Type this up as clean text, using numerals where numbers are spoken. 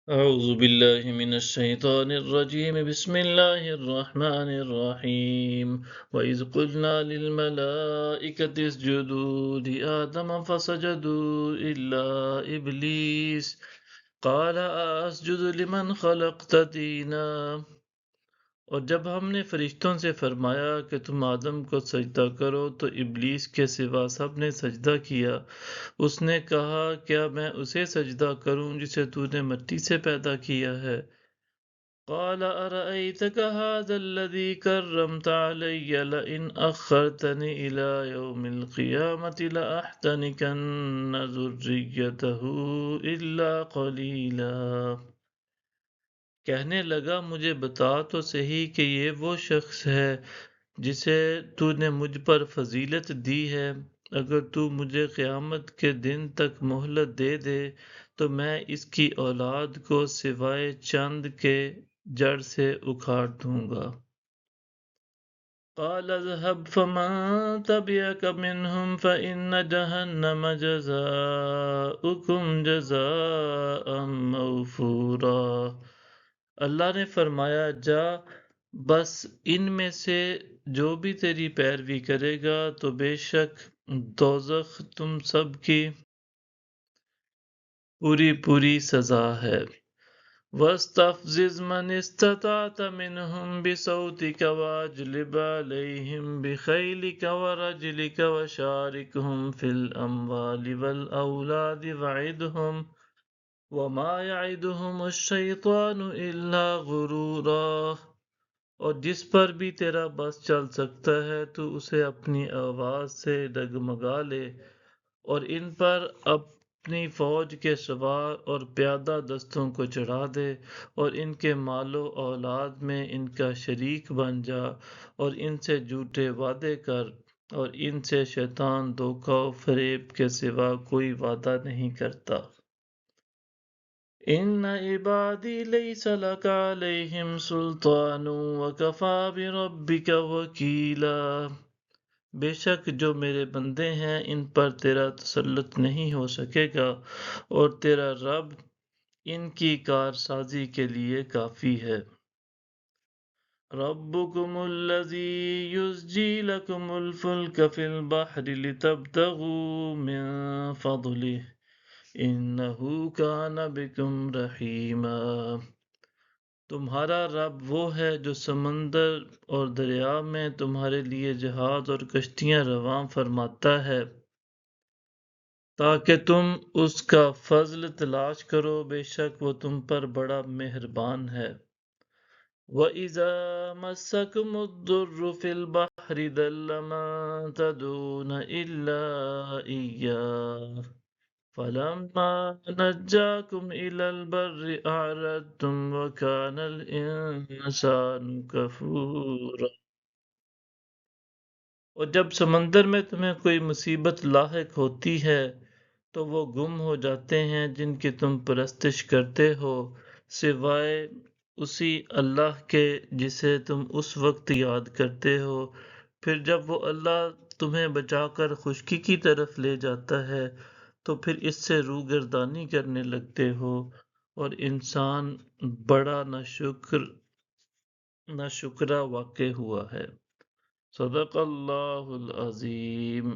أعوذ بالله من الشيطان الرجيم بسم الله الرحمن الرحيم وإذ قلنا للملائكة اسجدوا لآدم فسجدوا إلا إبليس قال أسجد لمن خلقت دينا۔ اور جب ہم نے فرشتوں سے فرمایا کہ تم آدم کو سجدہ کرو تو ابلیس کے سوا سب نے سجدہ کیا۔ اس نے کہا کیا میں اسے سجدہ کروں جسے تو نے مٹی سے پیدا کیا ہے؟ قال أرأيتك هذا الذي كرمت علي لئن أخرتني إلى يوم القيامة لأحتنكن ذريته إلا قليلا۔ کہنے لگا مجھے بتا تو صحیح کہ یہ وہ شخص ہے جسے تو نے مجھ پر فضیلت دی ہے، اگر تو مجھے قیامت کے دن تک مہلت دے دے تو میں اس کی اولاد کو سوائے چند کے جڑ سے اکھاڑ دوں گا۔ قال اذهب فمن تبعك منهم فإن جهنم جزاؤكم جزاء موفورا۔ اللہ نے فرمایا جا، بس ان میں سے جو بھی تیری پیروی کرے گا تو بے شک دوزخ تم سب کی پوری پوری سزا ہے۔ وَاسْتَفْزِزْ مَنِ اسْتَطَعْتَ مِنْهُمْ بِصَوْتِكَ وَأَجْلِبْ عَلَيْهِمْ بِخَيْلِكَ وَرَجِلِكَ وَشَارِكْهُمْ فِي الْأَمْوَالِ وَالْأَوْلَادِ وَعِدْهُمْ وَمَا يَعِدُهُمُ الشَّيْطَانُ إِلَّا غُرُورًا۔ اور جس پر بھی تیرا بس چل سکتا ہے تو اسے اپنی آواز سے ڈگمگا لے، اور ان پر اپنی فوج کے سوار اور پیادہ دستوں کو چڑھا دے، اور ان کے مال و اولاد میں ان کا شریک بن جا، اور ان سے جھوٹے وعدے کر، اور ان سے شیطان دھوکہ و فریب کے سوا کوئی وعدہ نہیں کرتا۔ ان عبادی لیس لک علیہم سلطان وکفی بربک وکیلا۔ بے شک جو میرے بندے ہیں ان پر تیرا تسلط نہیں ہو سکے گا، اور تیرا رب ان کی کارسازی کے لیے کافی ہے۔ ربکم الذی یزجی لکم الفلک فی البحر لتبتغوا من فضلہ انہو کان بکم رحیما۔ تمہارا رب وہ ہے جو سمندر اور دریا میں تمہارے لیے جہاز اور کشتیاں رواں فرماتا ہے تاکہ تم اس کا فضل تلاش کرو، بے شک وہ تم پر بڑا مہربان ہے۔ وَإِذَا مَسَّكُمُ الضُّرُّ فِي الْبَحْرِ ضَلَّ مَن تَدْعُونَ إِلَّا إِيَّاهُ فَلَمَّا نَجَّاكُمْ إِلَى الْبَرِّ أَعْرَضْتُمْ وَكَانَ الْإِنسَانُ كَفُورًا۔ اور جب سمندر میں تمہیں کوئی مصیبت لاحق ہوتی ہے تو وہ گم ہو جاتے ہیں جن کی تم پرستش کرتے ہو، سوائے اسی اللہ کے جسے تم اس وقت یاد کرتے ہو، پھر جب وہ اللہ تمہیں بچا کر خشکی کی طرف لے جاتا ہے تو پھر اس سے روگردانی کرنے لگتے ہو، اور انسان بڑا ناشکرا واقع ہوا ہے۔ صدق اللہ العظیم۔